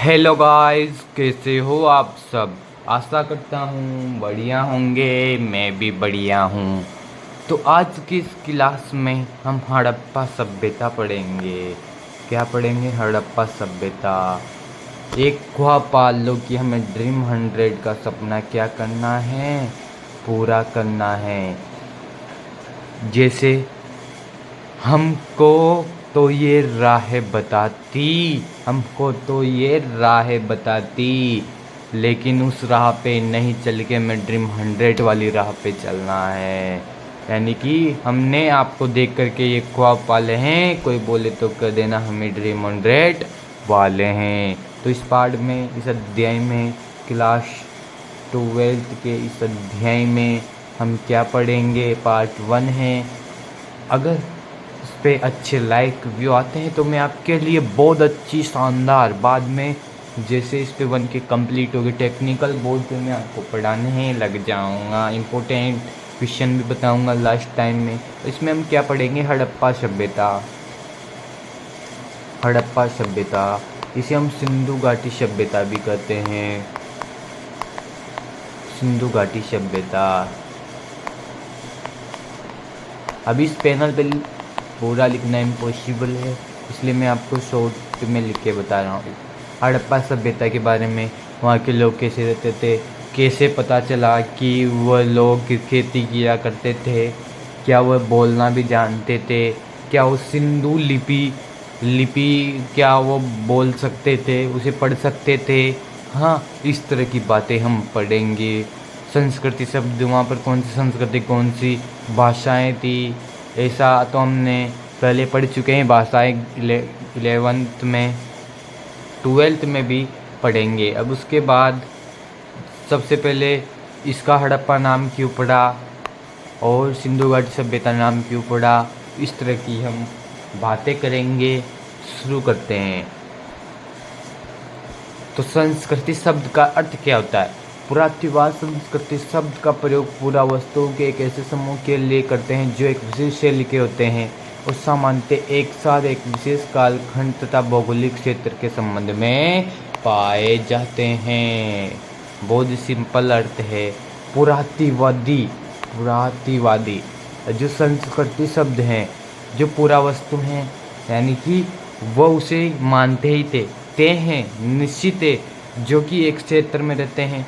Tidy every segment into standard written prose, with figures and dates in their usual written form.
Hello guys, कैसे हो आप सब। आशा करता हूँ बढ़िया होंगे। मैं भी बढ़िया हूँ। तो आज की इस क्लास में हम हड़प्पा सभ्यता पढ़ेंगे। क्या पढ़ेंगे? हड़प्पा सभ्यता। एक ख्वाब पाल लो कि हमें ड्रीम 100 का सपना क्या करना है, पूरा करना है। जैसे हमको तो ये राह बताती हमको तो ये राह बताती, लेकिन उस राह पे नहीं चल के मैं ड्रीम 100 वाली राह पे चलना है। यानी कि हमने आपको देख करके ये ख्वाब पाले हैं। कोई बोले तो कह देना हमें ड्रीम 100 वाले हैं। तो इस पार्ट में, इस अध्याय में, क्लास 12th के इस अध्याय में हम क्या पढ़ेंगे? पार्ट 1 है। अगर इस पे अच्छे लाइक व्यू आते हैं तो मैं आपके लिए बहुत अच्छी शानदार बाद में, जैसे इस पे 1 के कंप्लीट हो गए टेक्निकल बोर्ड पे, मैं आपको पढ़ाने लग जाऊंगा। इम्पोर्टेंट क्वेश्चन भी बताऊंगा लास्ट टाइम में। तो इसमें हम क्या पढ़ेंगे? हड़प्पा सभ्यता। हड़प्पा सभ्यता, इसे हम सिंधु घाटी सभ्यता भी कहते हैं। सिंधु घाटी सभ्यता। अभी इस पैनल पे पूरा लिखना इम्पॉसिबल है, इसलिए मैं आपको शॉर्ट में लिख के बता रहा हूँ। हड़प्पा सभ्यता के बारे में, वहाँ के लोग कैसे रहते थे, कैसे पता चला कि वह लोग खेती किया करते थे, क्या वह बोलना भी जानते थे, क्या वो सिंधु लिपि लिपि क्या वो बोल सकते थे, उसे पढ़ सकते थे। हाँ, इस तरह की बातें हम पढ़ेंगे। संस्कृति शब्द, वहाँ पर कौन सी संस्कृति, कौन सी भाषाएं थी, ऐसा तो हमने पहले पढ़ चुके हैं। भाषाएं 11th में, 12th में भी पढ़ेंगे। अब उसके बाद सबसे पहले इसका हड़प्पा नाम क्यों पड़ा और सिंधु घाटी सभ्यता नाम क्यों पड़ा, इस तरह की हम बातें करेंगे। शुरू करते हैं। तो संस्कृति शब्द का अर्थ क्या होता है? पुरातत्ववाद संस्कृति शब्द का प्रयोग पूरा वस्तुओं के एक ऐसे समूह के लिए करते हैं जो एक विशेष शैली के होते हैं और सामान्यतः एक साथ एक विशेष कालखंड तथा भौगोलिक क्षेत्र के संबंध में पाए जाते हैं। बहुत सिंपल अर्थ है। पुरातत्ववादी, पुरातत्ववादी जो संस्कृति शब्द हैं, जो पूरा वस्तु हैं, यानी कि वह उसे मानते ही थे, ते हैं, निश्चित है, जो कि एक क्षेत्र में रहते हैं।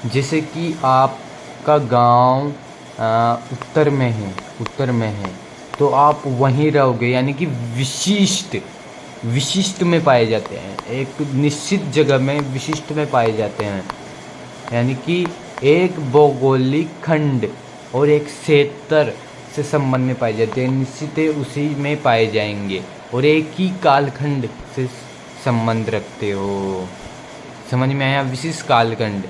जैसे कि आपका गांव उत्तर में है, उत्तर में है, तो आप वहीं रहोगे, यानी कि विशिष्ट विशिष्ट में पाए जाते हैं। एक निश्चित जगह में विशिष्ट में पाए जाते हैं, यानी कि एक भौगोलिक खंड और एक क्षेत्र से संबंध में पाए जाते हैं। निश्चित उसी में पाए जाएंगे और एक ही कालखंड से संबंध रखते हो। समझ में आया? विशिष्ट कालखंड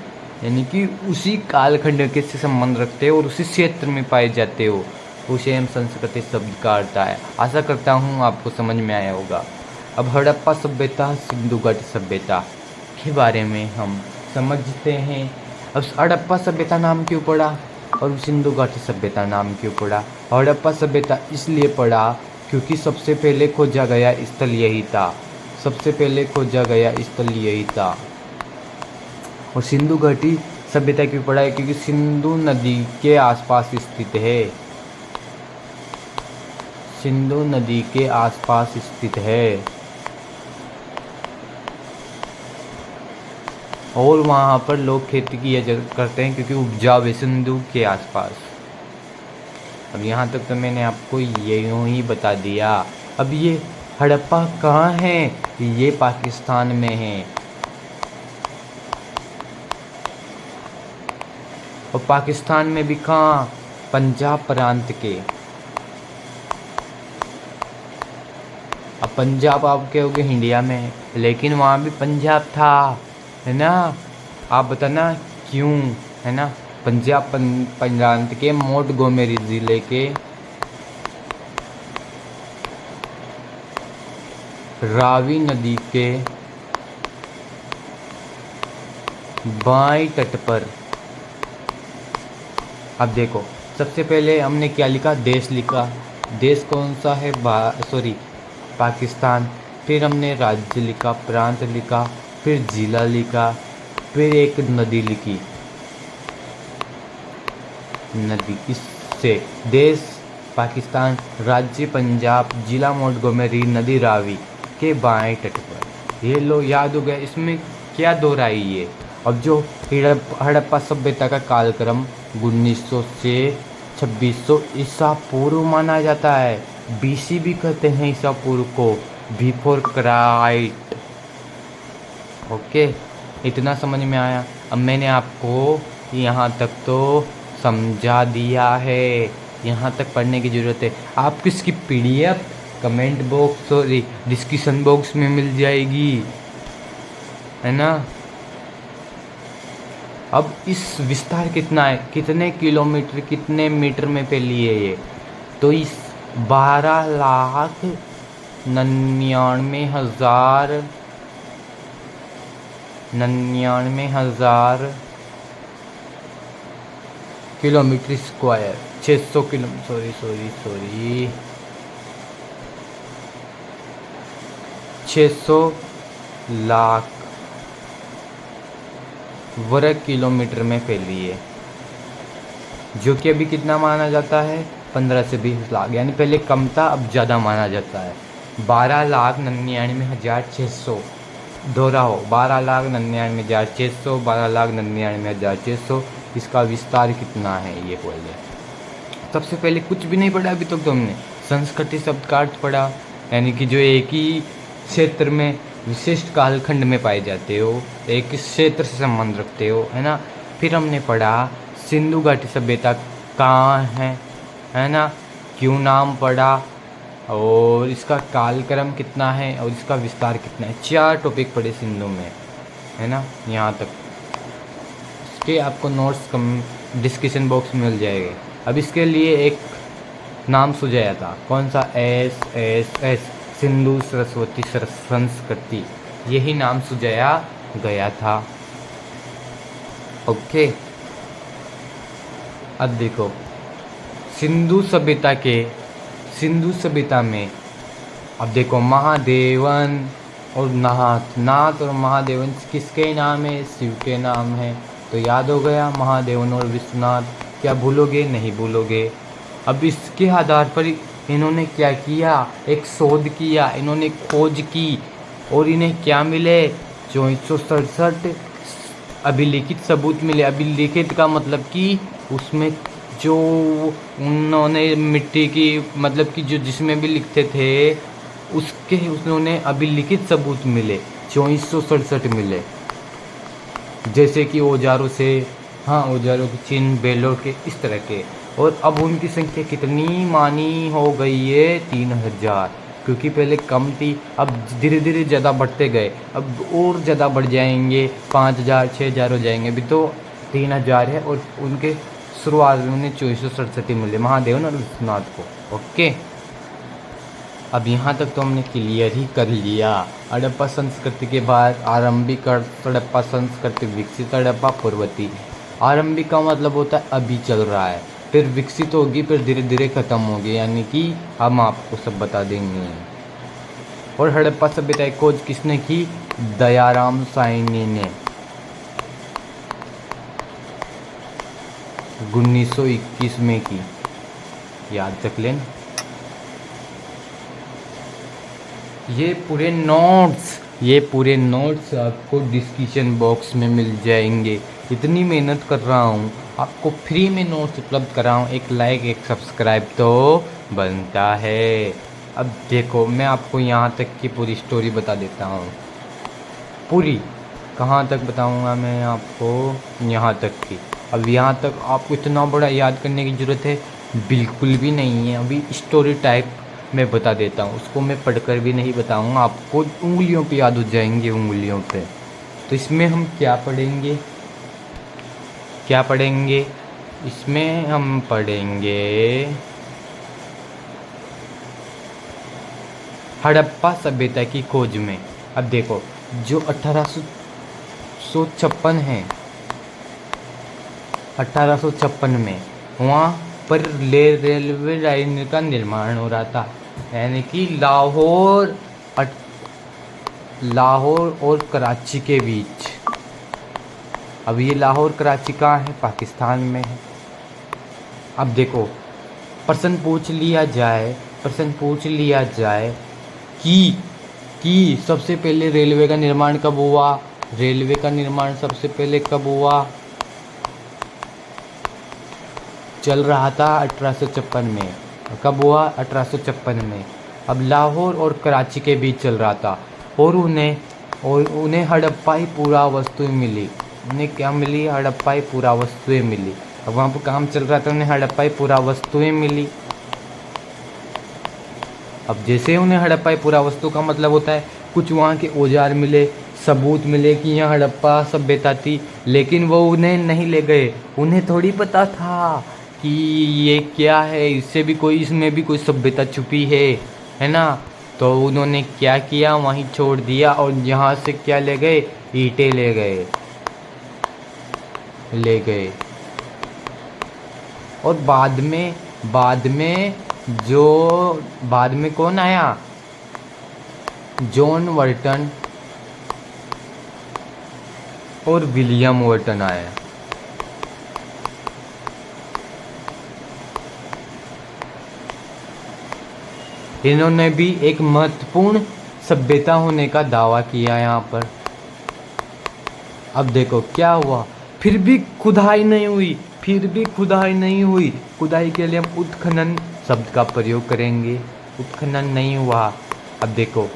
यानी कि उसी कालखंड के से संबंध रखते हो और उसी क्षेत्र में पाए जाते हो, उसे हम संस्कृति शब्द का अर्थ है। आशा करता हूँ आपको समझ में आया होगा। अब हड़प्पा सभ्यता, सिंधु घाटी सभ्यता के बारे में हम समझते हैं। अब हड़प्पा सभ्यता नाम क्यों पड़ा और सिंधु घाटी सभ्यता नाम क्यों पड़ा? हड़प्पा सभ्यता इसलिए पड़ा क्योंकि सबसे पहले खोजा गया स्थल यही था। सबसे पहले खोजा गया स्थल यही था। और सिंधु घाटी सभ्यता क्यों पड़ा है? क्योंकि सिंधु नदी के आसपास स्थित है। सिंधु नदी के आसपास स्थित है और वहाँ पर लोग खेती किया करते हैं क्योंकि उपजाऊ है सिंधु के आसपास। अब यहाँ तक तो मैंने आपको यूँ ही बता दिया। अब ये हड़प्पा कहाँ है? ये पाकिस्तान में है। और पाकिस्तान में भी कहाँ? पंजाब प्रांत के। अब पंजाब आप कहोगे इंडिया में है, लेकिन वहाँ भी पंजाब था, है ना? आप बताना क्यों, है ना? पंजाब प्रांत के मोंटगोमरी ज़िले के रावी नदी के बाएं तट पर। अब देखो, सबसे पहले हमने क्या लिखा? देश लिखा। देश कौन सा है? पाकिस्तान। फिर हमने राज्य लिखा, प्रांत लिखा, फिर जिला लिखा, फिर एक नदी लिखी। नदी, इससे देश पाकिस्तान, राज्य पंजाब, जिला मोंटगोमरी, नदी रावी के बाएं तट पर। ये लो याद हो गया। इसमें क्या दोहराई है। अब जो हड़प्पा सभ्यता का कालक्रम 1900 से 2600 ईसा पूर्व माना जाता है। बीसी भी कहते हैं ईसा पूर्व को, बिफोर क्राइस्ट। ओके, इतना समझ में आया। अब मैंने आपको यहाँ तक तो समझा दिया है, यहाँ तक पढ़ने की ज़रूरत है। आपको इसकी पीडीएफ कमेंट बॉक्स और डिस्क्रिप्शन बॉक्स में मिल जाएगी, है ना। अब इस विस्तार कितना है, कितने किलोमीटर कितने मीटर में फैली है ये, तो इस 12,99,000 kilometre square, 600 kilo sorry 600 lakh वर्ग किलोमीटर में फैली है, जो कि अभी कितना माना जाता है, 15 से 20 लाख। यानी पहले कम था, अब ज़्यादा माना जाता है। 12,99,600 दोहराओ, 12,99,600, 12,99,600। इसका विस्तार कितना है ये बोले। सबसे पहले कुछ भी नहीं पढ़ा अभी तक तो हमने संस्कृति शब्द का अर्थ पढ़ा, यानी कि जो एक ही क्षेत्र में विशिष्ट कालखंड में पाए जाते हो, एक क्षेत्र से संबंध रखते हो, है ना। फिर हमने पढ़ा सिंधु घाटी सभ्यता कहाँ है ना, क्यों नाम पढ़ा, और इसका कालक्रम कितना है और इसका विस्तार कितना है। 4 टॉपिक पढ़े सिंधु में, है ना। यहाँ तक इसके आपको नोट्स डिस्क्रिप्शन बॉक्स में मिल जाएंगे। अब इसके लिए एक नाम सुझाया था, कौन सा, SSS, सिंधु सरस्वती संस्कृति, यही नाम सुझाया गया था। ओके, अब देखो सिंधु सभ्यता में अब देखो महादेवन और नाथ और महादेवन किसके नाम है, शिव के नाम है। तो याद हो गया, महादेवन और विश्वनाथ। क्या भूलोगे, नहीं भूलोगे। अब इसके आधार पर इन्होंने क्या किया, एक शोध किया, इन्होंने खोज की, और इन्हें क्या मिले, 2467 अभिलिखित सबूत मिले। अभिलिखित का मतलब कि उसमें जो उन्होंने मिट्टी की, मतलब कि जो जिसमें भी लिखते थे उसके उन्होंने अभिलिखित सबूत मिले, 2467 मिले। जैसे कि औजारों से, हाँ, औजारों के चिन्ह, बेलों के, इस तरह के। और अब उनकी संख्या कितनी मानी हो गई है, 3000, क्योंकि पहले कम थी, अब धीरे धीरे ज़्यादा बढ़ते गए, अब और ज़्यादा बढ़ जाएंगे, 5000 6000 हो जाएंगे। अभी तो 3000 है, और उनके शुरुआत में उन्हें 2467 मिले, महादेवन और विश्वनाथ को। ओके, अब यहाँ तक तो हमने क्लियर ही कर लिया। हड़प्पा संस्कृति के बाद आरंभिक हड़प्पा संस्कृति, विकसित हड़प्पा, पूर्ववर्ती। आरंभिक का मतलब होता है अभी चल रहा है, फिर विकसित होगी, फिर धीरे धीरे ख़त्म होगी, यानी कि हम आपको सब बता देंगे। और हड़प्पा सभ्यता की खोज किसने की, दयाराम साहनी ने 1921 में की, याद रख लेना। ये पूरे नोट्स आपको डिस्क्रिप्शन बॉक्स में मिल जाएंगे। इतनी मेहनत कर रहा हूँ, आपको फ्री में नोट्स उपलब्ध कर रहा हूँ, एक लाइक एक सब्सक्राइब तो बनता है। अब देखो, मैं आपको यहाँ तक की पूरी स्टोरी बता देता हूँ। पूरी कहाँ तक बताऊँगा मैं आपको, यहाँ तक की। अब यहाँ तक आपको इतना बड़ा याद करने की ज़रूरत है बिल्कुल भी नहीं है। अभी स्टोरी टाइप मैं बता देता हूँ, उसको मैं पढ़कर भी नहीं बताऊँगा, आपको उंगलियों पे याद हो जाएंगे, उंगलियों पे। तो इसमें हम क्या पढ़ेंगे, इसमें हम पढ़ेंगे हड़प्पा सभ्यता की खोज में। अब देखो, जो 1856 है, 1856 में वहाँ पर रेलवे लाइन का निर्माण हो रहा था, यानी कि लाहौर लाहौर और कराची के बीच। अब ये लाहौर कराची कहाँ है? पाकिस्तान में है। अब देखो, प्रश्न पूछ लिया जाए कि सबसे पहले रेलवे का निर्माण कब हुआ? रेलवे का निर्माण सबसे पहले कब हुआ? चल रहा था 1856 में। कब हुआ? 1856 में। अब लाहौर और कराची के बीच चल रहा था, और उन्हें हड़प्पाई पुरावस्तुएं मिली। उन्हें क्या मिली? हड़प्पाई पुरावस्तुएं मिली। अब वहाँ पर काम चल रहा था, उन्हें हड़प्पाई पुरावस्तुएं मिली। अब जैसे उन्हें हड़प्पाई पुरावस्तु का मतलब होता है कुछ वहाँ के औजार मिले, सबूत मिले कि यहाँ हड़प्पा सभ्यता थी, लेकिन वो उन्हें नहीं ले गए। उन्हें थोड़ी पता था कि ये क्या है, इसमें भी कोई सभ्यता छुपी है ना। तो उन्होंने क्या किया? वहीं छोड़ दिया, और यहाँ से क्या ले गए? ईंटें ले गए। और बाद में कौन आया? जॉन वर्टन और विलियम वर्टन आया। इन्होंने भी एक महत्वपूर्ण सभ्यता होने का दावा किया यहाँ पर। अब देखो क्या हुआ, फिर भी खुदाई नहीं हुई। खुदाई के लिए हम उत्खनन शब्द का प्रयोग करेंगे। उत्खनन नहीं हुआ। अब देखो,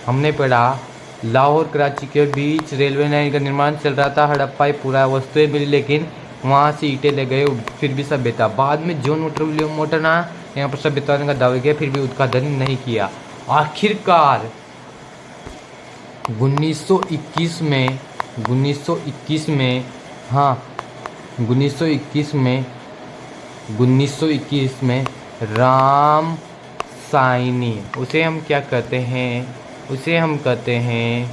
हमने पढ़ा लाहौर कराची के बीच रेलवे लाइन का निर्माण चल रहा था, हड़प्पाई पुरावस्तुएं मिली, लेकिन वहाँ से ईंटें ले गए, फिर भी सभ्यता। बाद में जॉन वॉटर विलियम वॉटन यहाँ पर सभ्यता का दावा किया, फिर भी उत्खनन नहीं किया। आखिरकार 1921 में राम साइनी, उसे हम क्या कहते हैं? उसे हम कहते हैं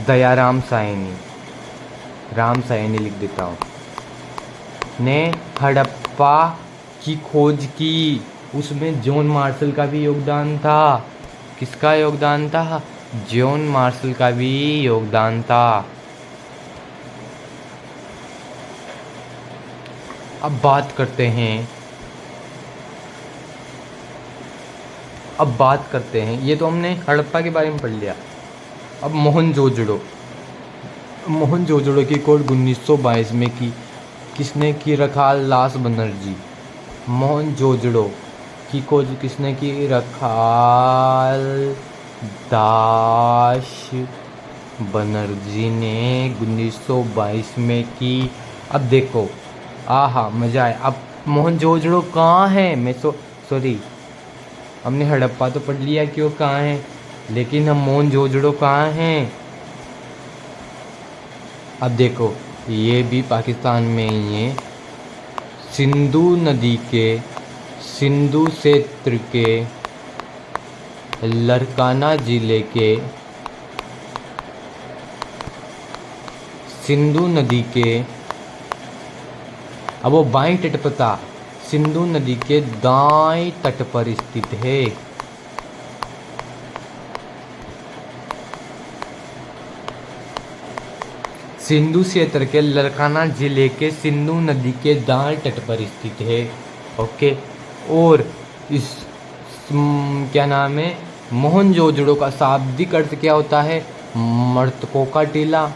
दयाराम साइनी। राम साइनी लिख देता हूँ। ने हड़प्पा की खोज की। उसमें जॉन मार्शल का भी योगदान था। किसका योगदान था? जॉन मार्शल का भी योगदान था। अब बात करते हैं, ये तो हमने हड़प्पा के बारे में पढ़ लिया। अब मोहनजोदड़ो की खोज 1922 में की। किसने की? रखाल दास बनर्जी। मोहनजोदड़ो की खोज किसने की? रखाल दास बनर्जी ने 1922 में की। अब देखो, आहा मजा आया। अब मोहनजोदड़ो कहाँ है? सॉरी, हमने हड़प्पा तो पढ़ लिया कि वो कहाँ है, लेकिन हम मोहनजोदड़ो कहाँ हैं? अब देखो, ये भी पाकिस्तान में ही है। सिंधु क्षेत्र के लरकाना जिले के सिंधु नदी के, अब वो बाईं तट पर था, सिंधु नदी के दाएं तट पर स्थित है। सिंधु क्षेत्र के लरकाना जिले के सिंधु नदी के दाएं तट पर स्थित है। ओके। और इस क्या नाम है? मोहनजोदड़ो का शाब्दिक अर्थ क्या होता है? मृतकों का टीला।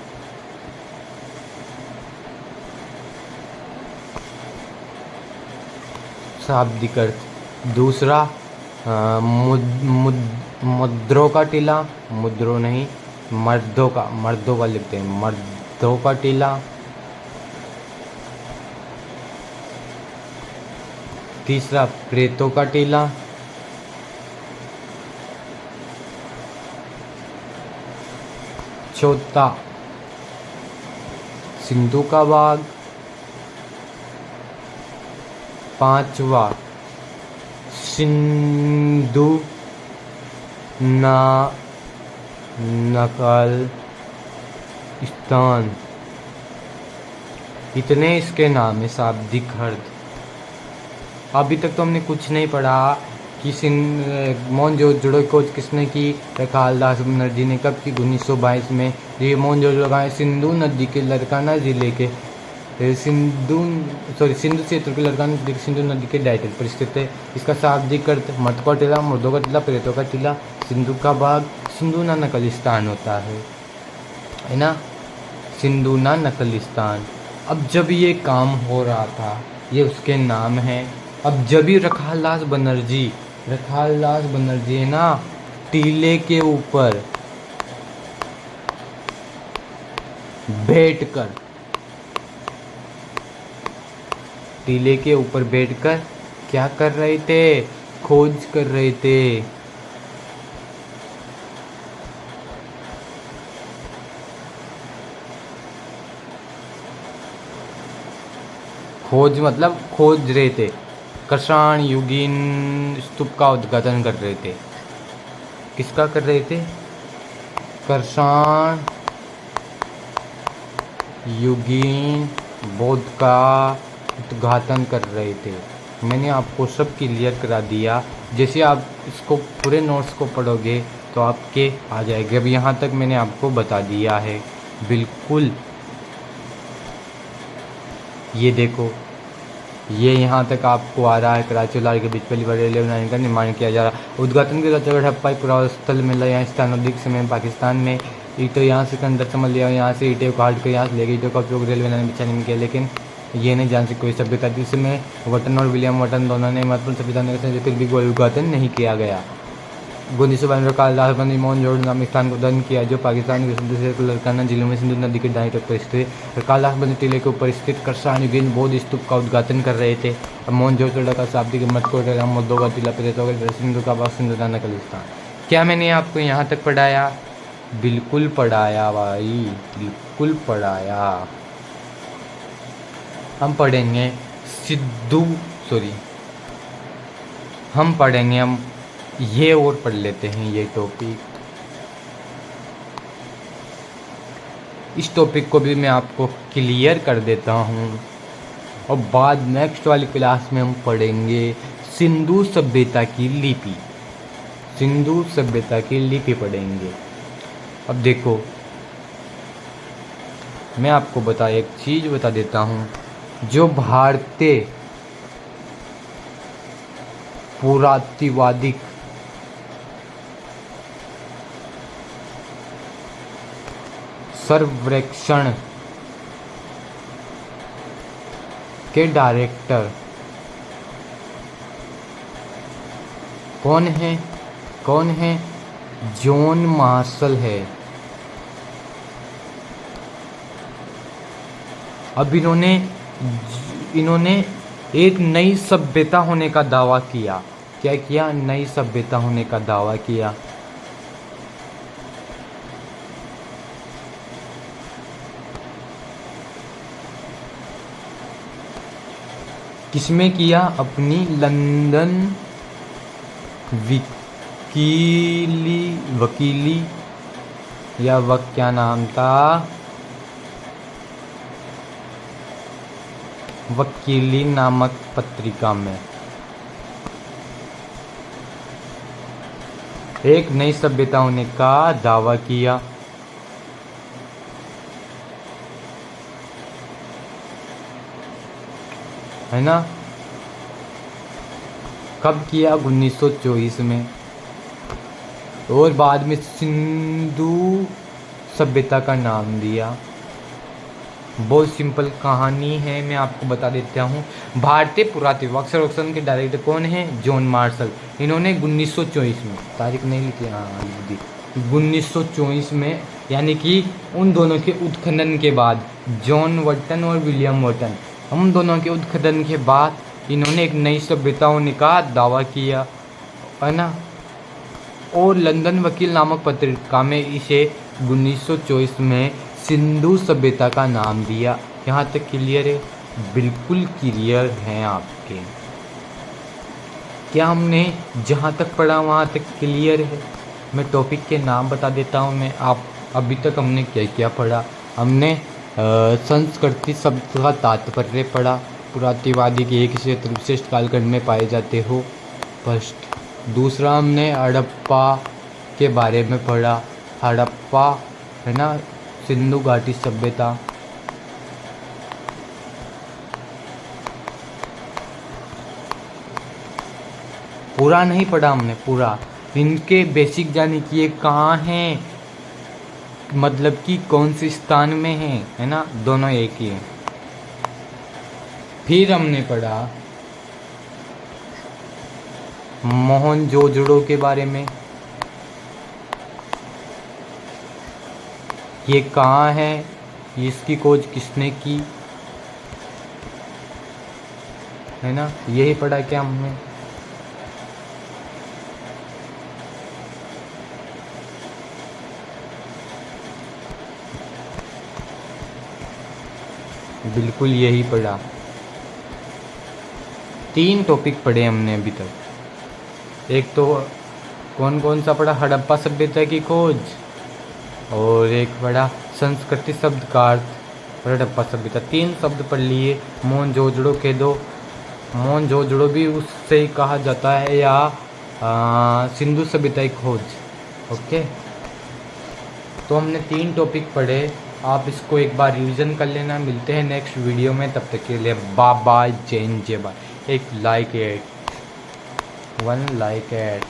शाब्दिक अर्थ। दूसरा मुद्रों का टीला, मुद्रों नहीं, मर्दों का लिखते हैं, मर्दों का टीला। तीसरा प्रेतों का टीला। चौथा सिंधु का बाग। पांचवा सिंधु नकल स्थान। इतने इसके नाम है शाब्दिक अर्थ। अभी तक तो हमने कुछ नहीं पढ़ा कि मोहनजोदड़ो की खोज किसने की? रखालदास बनर्जी ने। कब की? 1922 में। ये मोहनजोदड़ो कहाँ है? सिंधु नदी के लरकाना जिले के सिंधु क्षेत्र के लरकाना जिले के सिंधु नदी के डाइटल पर स्थित है। इसका शाब्दिक अर्थ मर्द का टीला, मुर्दों का टीला, प्रेतों का टीला, सिंधु का भाग, सिंधु ना नकलिस्तान होता है ना, सिंधु ना नकलिस्तान। अब जब ये काम हो रहा था, ये उसके नाम है। अब जब भी रखालदास बनर्जी है ना, टीले के ऊपर बैठकर क्या कर रहे थे? खोज कर रहे थे। खोज मतलब खोज रहे थे। कृष्ण युगीन स्तूप का उद्घाटन कर रहे थे। किसका कर रहे थे? कृष्ण युगीन बौद्ध का उद्घाटन कर रहे थे। मैंने आपको सब क्लियर करा दिया। जैसे आप इसको पूरे नोट्स को पढ़ोगे तो आपके आ जाएगा। अब यहाँ तक मैंने आपको बता दिया है बिल्कुल। ये देखो, ये यहाँ तक आपको आ रहा है। कराची और लाहौर के बीच पहली बार रेलवे लाइन का निर्माण किया जा रहा है। उद्घाटन के दौरान हड़प्पा पुरास्थल मिला। यहाँ स्थान अधिक समय पाकिस्तान में ईंटों यहाँ से अंदर समझ लिया, यहाँ से ईंटें काट कर यहाँ से ले गई। ईंटों का उपयोग रेलवे लाइन बिछाने में किया, लेकिन ये नहीं जान सकी कोई सभ्यता जिसमें वटन और विलियम वटन दोनों ने महत्वपूर्ण सभ्यता ने फिर भी उद्घाटन नहीं किया गया। 1952 में रखालदास बनर्जी मोहनजोदड़ो नामक स्थान को उद्घाटन किया, जो पाकिस्तान के सिंधु के लरकाना जिले में सिंधु नदी के दाईं तट पर स्थित है। रखालदास बनर्जी टीले के ऊपर स्थित कृष्ण युगीन बौद्ध स्तूप का उद्घाटन कर रहे थे। अब मोहनजोदड़ो का शाब्दिक मत को मुद्दों का टीला, प्रेतों का सिंधु का भाग, सिंधु ना नकलिस्तान। क्या मैंने आपको यहाँ तक पढ़ाया? बिल्कुल पढ़ाया भाई, बिल्कुल पढ़ाया। हम पढ़ेंगे हम ये और पढ़ लेते हैं ये टॉपिक। इस टॉपिक को भी मैं आपको क्लियर कर देता हूँ, और बाद नेक्स्ट वाली क्लास में हम पढ़ेंगे सिंधु सभ्यता की लिपि। सिंधु सभ्यता की लिपि पढ़ेंगे। अब देखो, मैं आपको एक चीज़ बता देता हूँ। जो भारतीय पुरातात्विक सर्वेक्षण के डायरेक्टर कौन है? जॉन मार्शल है। अब इन्होंने एक नई सभ्यता होने का दावा किया। क्या किया? नई सभ्यता होने का दावा किया। किसमें किया? अपनी लंदन वकीली या क्या नाम था? वकीली नामक पत्रिका में एक नई सभ्यता होने का दावा किया। है ना? कब किया? 1924 में। और बाद में सिंधु सभ्यता का नाम दिया। बहुत सिंपल कहानी है, मैं आपको बता देता हूँ। भारतीय पुरातात्विक सर्वेक्षण के डायरेक्टर कौन है? John Marshall. इन्होंने 1924 में, तारीख नहीं लिखी, हाँ लिख दी, 1924 में, यानी कि उन दोनों के उत्खनन के बाद, जॉन वटन और विलियम वटन, हम दोनों के उत्खनन के बाद इन्होंने एक नई सभ्यता होने का दावा किया, है ना। और लंदन वकील नामक पत्रिका में इसे 1924 में सिंधु सभ्यता का नाम दिया। यहाँ तक क्लियर है? बिल्कुल क्लियर हैं आपके। क्या हमने जहाँ तक पढ़ा वहाँ तक क्लियर है? मैं टॉपिक के नाम बता देता हूँ। मैं आप अभी तक हमने क्या क्या पढ़ा? हमने संस्कृति शब्द का तात्पर्य पढ़ा। पुरातात्विक के एक क्षेत्र विशिष्ट कालखंड में पाए जाते हो। फर्स्ट दूसरा हमने हड़प्पा के बारे में पढ़ा। हड़प्पा है ना, सिंधु घाटी सभ्यता। पूरा नहीं पढ़ा हमने, पूरा इनके बेसिक जाने कि ये कहाँ हैं, मतलब कि कौन से स्थान में है ना, दोनों एक ही है। फिर हमने पढ़ा मोहनजोदड़ो के बारे में, ये कहाँ है, इसकी खोज किसने की, है ना, यही पढ़ा क्या हमने। बिल्कुल यही पढ़ा। 3 टॉपिक पढ़े हमने अभी तक। एक तो कौन कौन सा पढ़ा, हड़प्पा सभ्यता की खोज, और एक पढ़ा संस्कृति शब्द का अर्थ, और हड़प्पा सभ्यता। 3 शब्द पढ़ लिए। मोहनजोदड़ो के दो, मोहनजोदड़ो भी उससे ही कहा जाता है, या सिंधु सभ्यता की खोज। ओके, तो हमने 3 टॉपिक पढ़े। आप इसको एक बार रिवीजन कर लेना। मिलते हैं नेक्स्ट वीडियो में, तब तक के लिए बाय बाय, जय हिंद, जय भारत। एक लाइक एट, 1 लाइक एट।